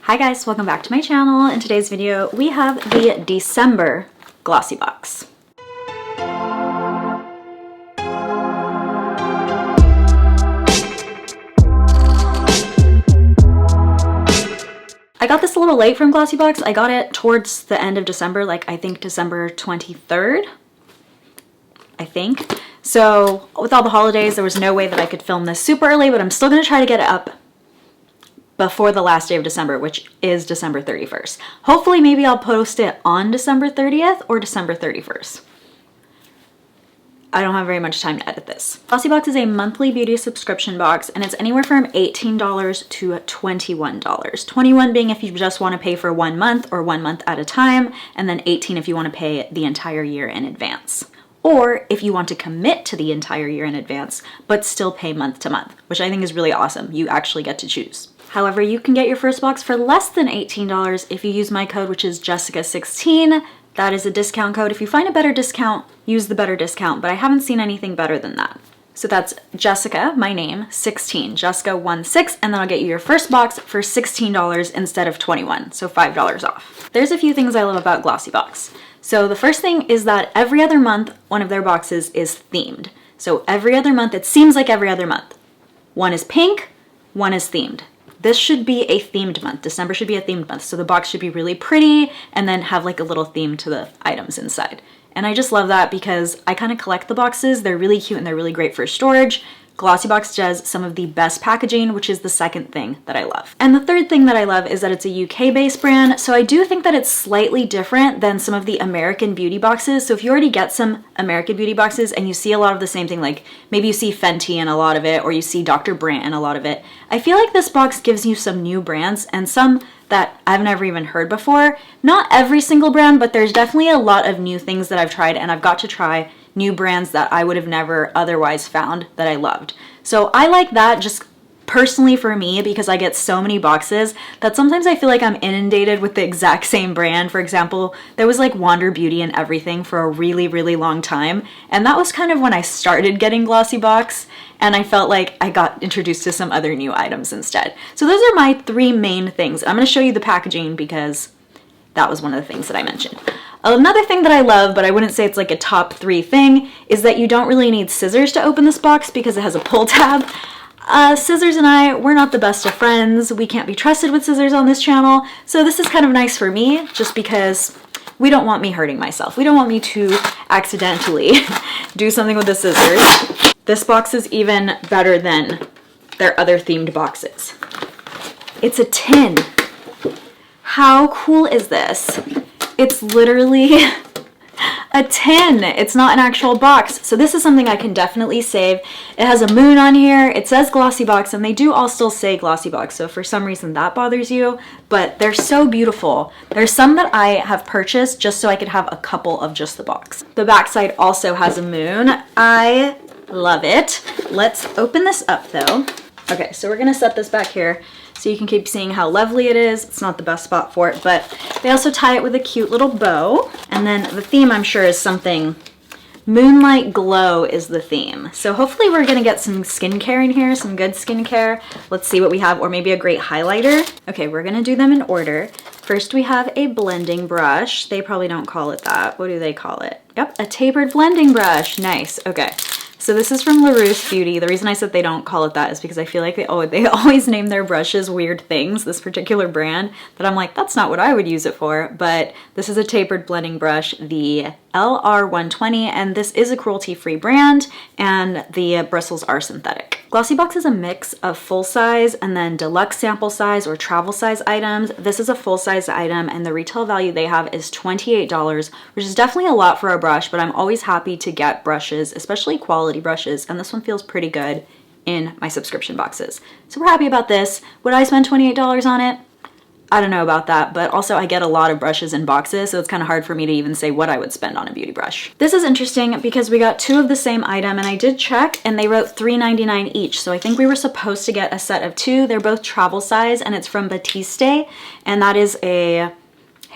Hi guys, welcome back to my channel. In today's video, we have the December Glossybox. I got this a little late from Glossybox. I got it towards the end of December, like I think December 23rd, I think. So with all the holidays, there was no way that I could film this super early, but I'm still gonna try to get it up before the last day of December, which is December 31st. Hopefully maybe I'll post it on December 30th or December 31st. I don't have very much time to edit this. Glossybox is a monthly beauty subscription box, and it's anywhere from $18 to $21. $21 being if you just want to pay for 1 month or 1 month at a time, and then $18 if you want to pay the entire year in advance. Or if you want to commit to the entire year in advance, but still pay month to month, which I think is really awesome. You actually get to choose. However, you can get your first box for less than $18 if you use my code, which is Jessica16. That is a discount code. If you find a better discount, use the better discount, but I haven't seen anything better than that. So that's Jessica, my name, 16, Jessica16, and then I'll get you your first box for $16 instead of $21, so $5 off. There's a few things I love about Glossybox. So the first thing is that every other month, one of their boxes is themed. So every other month, it seems like every other month. One is pink, one is themed. This should be a themed month. December should be a themed month. So the box should be really pretty and then have like a little theme to the items inside. And I just love that because I kind of collect the boxes. They're really cute and they're really great for storage. Glossybox does some of the best packaging, which is the second thing that I love. And the third thing that I love is that it's a UK-based brand, so I do think that it's slightly different than some of the American beauty boxes. So if you already get some American beauty boxes and you see a lot of the same thing, like maybe you see Fenty in a lot of it, or you see Dr. Brandt in a lot of it, I feel like this box gives you some new brands and some that I've never even heard before. Not every single brand, but there's definitely a lot of new things that I've tried, and I've got to try new brands that I would have never otherwise found that I loved. So I like that just personally for me because I get so many boxes that sometimes I feel like I'm inundated with the exact same brand. For example, there was like Wander Beauty and Everything for a really, really long time. And that was kind of when I started getting Glossybox, and I felt like I got introduced to some other new items instead. So those are my three main things. I'm gonna show you the packaging because that was one of the things that I mentioned. Another thing that I love, but I wouldn't say it's like a top 3 thing, is that you don't really need scissors to open this box because it has a pull tab. Scissors and I, we're not the best of friends. We can't be trusted with scissors on this channel. So this is kind of nice for me just because we don't want me hurting myself. We don't want me to accidentally do something with the scissors. This box is even better than their other themed boxes. It's a tin. How cool is this? It's literally a tin. It's not an actual box. So this is something I can definitely save. It has a moon on here. It says Glossybox, and they do all still say Glossybox. So if for some reason that bothers you, but they're so beautiful. There's some that I have purchased just so I could have a couple of just the box. The backside also has a moon. I love it. Let's open this up though. Okay, so we're gonna set this back here so you can keep seeing how lovely it is. It's not the best spot for it, but they also tie it with a cute little bow. And then the theme, I'm sure, is something, Moonlight Glow is the theme. So hopefully we're gonna get some skincare in here, some good skincare. Let's see what we have, or maybe a great highlighter. Okay, we're gonna do them in order. First we have a blending brush. They probably don't call it that. What do they call it? Yep, a tapered blending brush. Nice, okay. So this is from LaRousse Beauty. The reason I said they don't call it that is because I feel like they always name their brushes weird things, this particular brand, that I'm like, that's not what I would use it for. But this is a tapered blending brush, the LR120, and this is a cruelty-free brand, and the bristles are synthetic. Glossybox is a mix of full size and then deluxe sample size or travel size items. This is a full size item, and the retail value they have is $28, which is definitely a lot for a brush, but I'm always happy to get brushes, especially quality brushes, and this one feels pretty good in my subscription boxes. So we're happy about this. Would I spend $28 on it? I don't know about that, but also I get a lot of brushes in boxes, so it's kind of hard for me to even say what I would spend on a beauty brush. This is interesting because we got 2 of the same item, and I did check, and they wrote $3.99 each, so I think we were supposed to get a set of 2. They're both travel size, and it's from Batiste, and that is a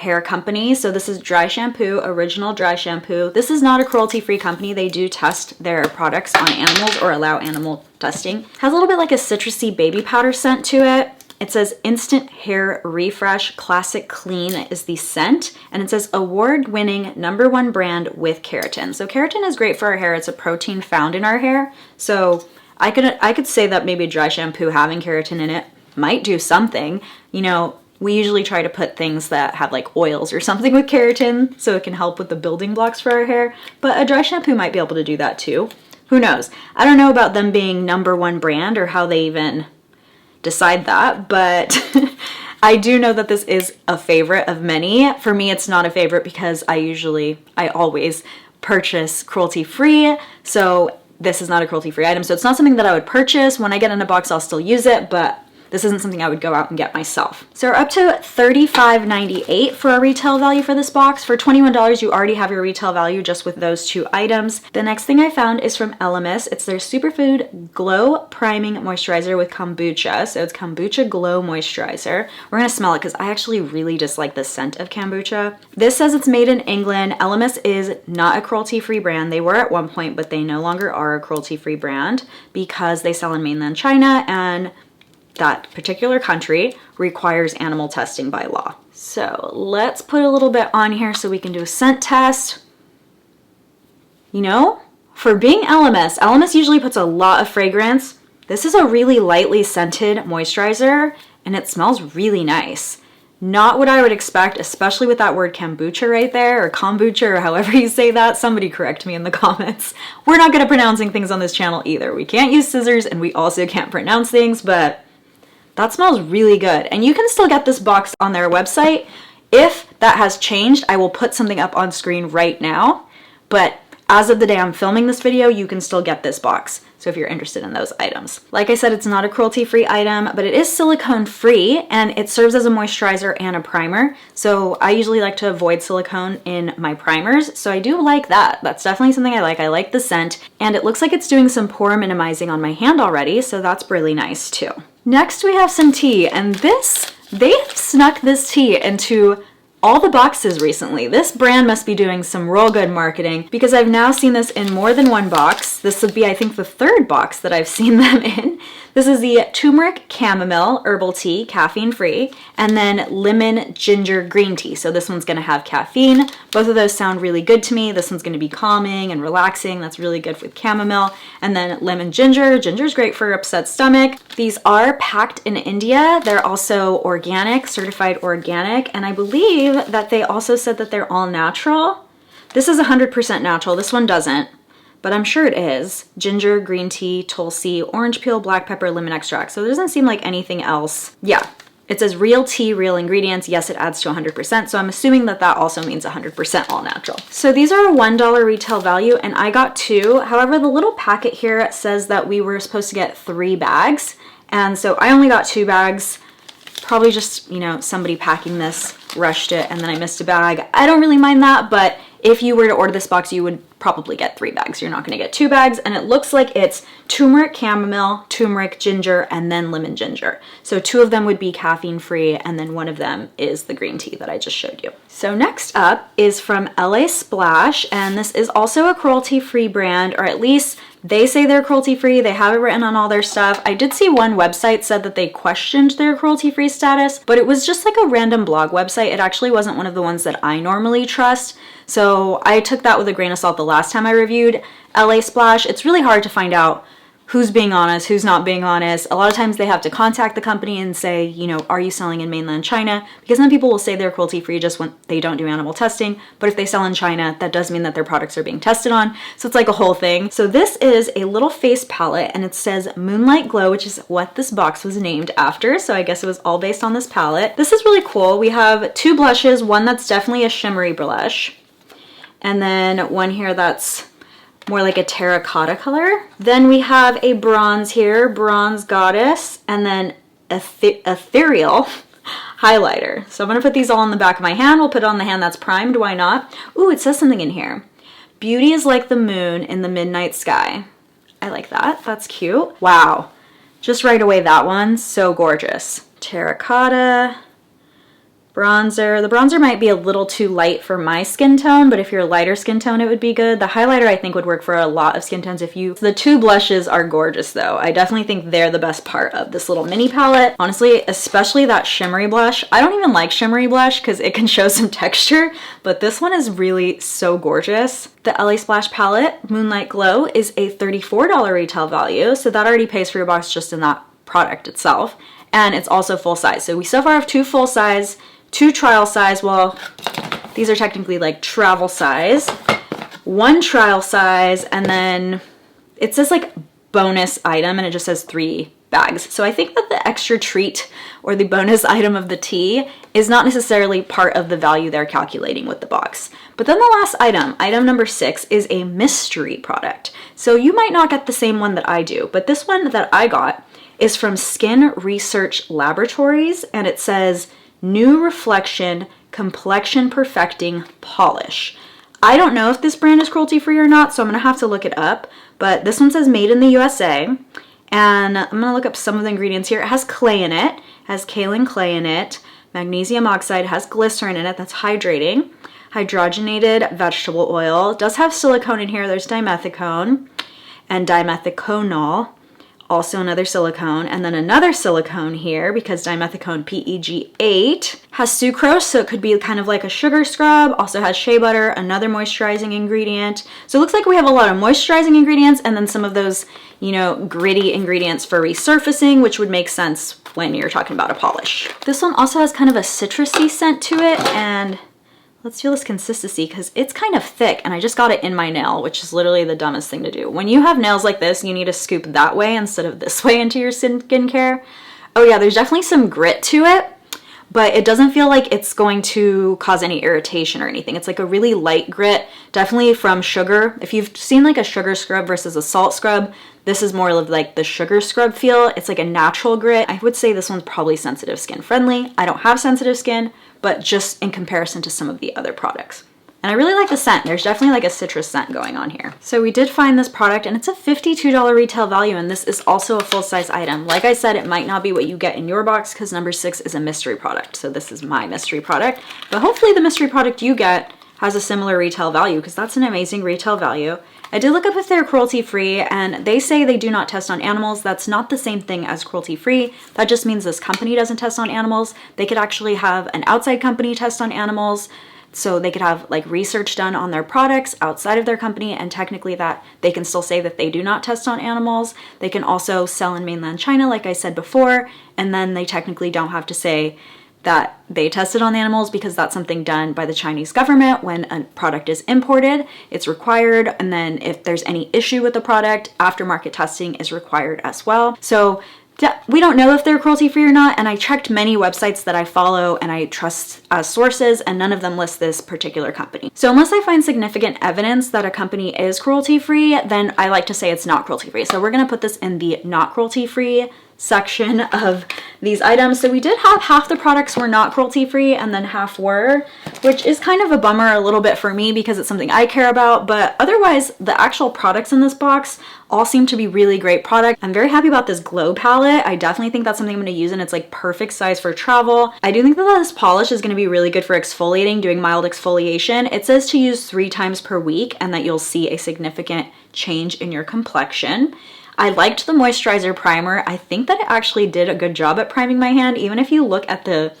hair company. So this is dry shampoo, original dry shampoo. This is not a cruelty-free company. They do test their products on animals or allow animal testing. Has a little bit like a citrusy baby powder scent to it. It says Instant Hair Refresh Classic Clean is the scent, and it says award-winning #1 brand with keratin. So keratin is great for our hair. It's a protein found in our hair. So I could say that maybe dry shampoo having keratin in it might do something. You know, we usually try to put things that have like oils or something with keratin so it can help with the building blocks for our hair, but a dry shampoo might be able to do that too. Who knows? I don't know about them being #1 brand or how they even decide that, but I do know that this is a favorite of many. For me, it's not a favorite because I always purchase cruelty-free, so this is not a cruelty-free item. So it's not something that I would purchase. When I get in a box, I'll still use it, but this isn't something I would go out and get myself. So we're up to $35.98 for a retail value for this box. For $21, you already have your retail value just with those 2 items. The next thing I found is from Elemis. It's their Superfood Glow Priming Moisturizer with Kombucha. So it's Kombucha Glow Moisturizer. We're gonna smell it because I actually really dislike the scent of kombucha. This says it's made in England. Elemis is not a cruelty-free brand. They were at one point, but they no longer are a cruelty-free brand because they sell in mainland China, and that particular country requires animal testing by law. So let's put a little bit on here so we can do a scent test. You know, for being Elemis usually puts a lot of fragrance. This is a really lightly scented moisturizer and it smells really nice. Not what I would expect, especially with that word kombucha right there, or kombucha, or however you say that. Somebody correct me in the comments. We're not good at pronouncing things on this channel either. We can't use scissors and we also can't pronounce things, but that smells really good. And you can still get this box on their website. If that has changed, I will put something up on screen right now. But as of the day I'm filming this video, you can still get this box. So if you're interested in those items. Like I said, it's not a cruelty-free item, but it is silicone-free and it serves as a moisturizer and a primer. So I usually like to avoid silicone in my primers. So I do like that. That's definitely something I like. I like the scent and it looks like it's doing some pore minimizing on my hand already. So that's really nice too. Next we have some tea, and they have snuck this tea into all the boxes recently. This brand must be doing some real good marketing because I've now seen this in more than one box. This would be, I think, the 3rd box that I've seen them in. This is the turmeric chamomile herbal tea, caffeine free, and then lemon ginger green tea. So this one's gonna have caffeine. Both of those sound really good to me. This one's gonna be calming and relaxing. That's really good with chamomile. And then lemon ginger. Ginger's great for upset stomach. These are packed in India. They're also organic, certified organic, and I believe that they also said that they're all natural. This is 100% natural. This one doesn't, but I'm sure it is. Ginger, green tea, tulsi, orange peel, black pepper, lemon extract. So it doesn't seem like anything else. Yeah, it says real tea, real ingredients. Yes, it adds to 100%. So I'm assuming that that also means 100% all natural. So these are a $1 retail value and I got 2. However, the little packet here says that we were supposed to get 3 bags. And so I only got 2 bags. Probably just, you know, somebody packing this rushed it and then I missed a bag. I don't really mind that, but if you were to order this box, you would probably get 3 bags. You're not gonna get 2 bags, and it looks like it's turmeric chamomile, turmeric ginger, and then lemon ginger. So 2 of them would be caffeine free, and then 1 of them is the green tea that I just showed you. So next up is from LA Splash, and this is also a cruelty-free brand, or at least they say they're cruelty-free. They have it written on all their stuff. I did see one website said that they questioned their cruelty-free status, but it was just like a random blog website. It actually wasn't one of the ones that I normally trust. So I took that with a grain of salt the last time I reviewed LA Splash. It's really hard to find out who's being honest, who's not being honest. A lot of times they have to contact the company and say, you know, are you selling in mainland China? Because then people will say they're cruelty-free just when they don't do animal testing. But if they sell in China, that does mean that their products are being tested on. So it's like a whole thing. So this is a little face palette and it says Moonlight Glow, which is what this box was named after. So I guess it was all based on this palette. This is really cool. We have 2 blushes, one that's definitely a shimmery blush, and then one here that's more like a terracotta color. Then we have a bronze here, Bronze Goddess, and then ethereal highlighter. So I'm gonna put these all on the back of my hand. We'll put it on the hand that's primed, why not? Ooh, it says something in here. Beauty is like the moon in the midnight sky. I like that, that's cute. Wow, just right away that one, so gorgeous. Terracotta, Bronzer. The bronzer might be a little too light for my skin tone, but if you're a lighter skin tone, it would be good. The highlighter I think would work for a lot of skin tones. The two blushes are gorgeous though. I definitely think they're the best part of this little mini palette. Honestly, especially that shimmery blush. I don't even like shimmery blush because it can show some texture, but this one is really so gorgeous. The LA Splash palette, Moonlight Glow, is a $34 retail value, so that already pays for your box just in that product itself. And it's also full size. So we so far have 2 full size, 2 trial size. Well, these are technically like travel size, 1 trial size, and then it says like bonus item and it just says 3 bags. So I think that the extra treat or the bonus item of the tea is not necessarily part of the value they're calculating with the box. But then the last item number 6, is a mystery product. So you might not get the same one that I do, but this one that I got is from Skin Research Laboratories, and it says New Reflection Complexion Perfecting Polish. I don't know if this brand is cruelty free or not, so I'm gonna have to look it up, but this one says made in the USA, and I'm gonna look up some of the ingredients here. It has clay in it, has kaolin clay in it, magnesium oxide, has glycerin in it, that's hydrating, hydrogenated vegetable oil, it does have silicone in here, there's dimethicone and dimethiconol, also another silicone, and then another silicone here because dimethicone PEG8 has sucrose, so it could be kind of like a sugar scrub, also has shea butter, another moisturizing ingredient. So it looks like we have a lot of moisturizing ingredients and then some of those, you know, gritty ingredients for resurfacing, which would make sense when you're talking about a polish. This one also has kind of a citrusy scent to it, and let's feel this consistency because it's kind of thick and I just got it in my nail, which is literally the dumbest thing to do. When you have nails like this, you need to scoop that way instead of this way into your skincare. Oh yeah, there's definitely some grit to it, but it doesn't feel like it's going to cause any irritation or anything. It's like a really light grit, definitely from sugar. If you've seen like a sugar scrub versus a salt scrub, this is more of like the sugar scrub feel. It's like a natural grit. I would say this one's probably sensitive skin friendly. I don't have sensitive skin, but just in comparison to some of the other products. And I really like the scent. There's definitely like a citrus scent going on here. So we did find this product and it's a $52 retail value, and this is also a full-size item. Like I said, it might not be what you get in your box because number 6 is a mystery product. So this is my mystery product, but hopefully the mystery product you get has a similar retail value because that's an amazing retail value. I did look up if they're cruelty-free and they say they do not test on animals. That's not the same thing as cruelty-free. That just means this company doesn't test on animals. They could actually have an outside company test on animals. So they could have like research done on their products outside of their company, and technically that they can still say that they do not test on animals. They can also sell in mainland China, like I said before, and then they technically don't have to say that they tested on animals because that's something done by the Chinese government when a product is imported. It's required, and then if there's any issue with the product, aftermarket testing is required as well. So we don't know if they're cruelty-free or not, and I checked many websites that I follow and I trust as sources, and none of them list this particular company. So unless I find significant evidence that a company is cruelty-free, then I like to say it's not cruelty-free. So we're gonna put this in the not cruelty-free section of these items. So we did have half the products were not cruelty-free and then half were, which is kind of a bummer a little bit for me because it's something I care about, but otherwise the actual products in this box all seem to be really great products. I'm very happy about this glow palette. I definitely think that's something I'm going to use, and it's like perfect size for travel. I do think that this polish is going to be really good for exfoliating, doing mild exfoliation. It says to use 3 times per week and that you'll see a significant change in your complexion. I liked the moisturizer primer. I think that it actually did a good job at priming my hand. Even if you look at the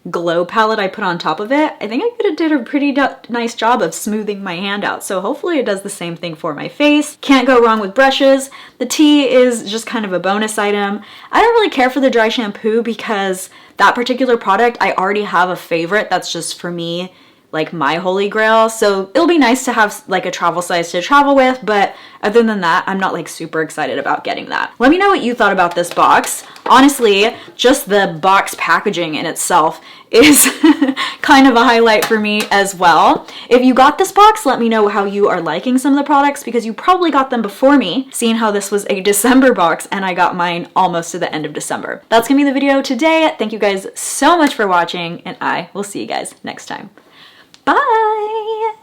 glow palette I put on top of it, I think I could have did a pretty nice job of smoothing my hand out. So hopefully it does the same thing for my face. Can't go wrong with brushes. The tea is just kind of a bonus item. I don't really care for the dry shampoo because that particular product, I already have a favorite that's just for me, like my holy grail. So it'll be nice to have like a travel size to travel with, but other than that, I'm not like super excited about getting that. Let me know what you thought about this box. Honestly, just the box packaging in itself is kind of a highlight for me as well. If you got this box, let me know how you are liking some of the products because you probably got them before me, seeing how this was a December box and I got mine almost to the end of December. That's gonna be the video today. Thank you guys so much for watching, and I will see you guys next time. Bye!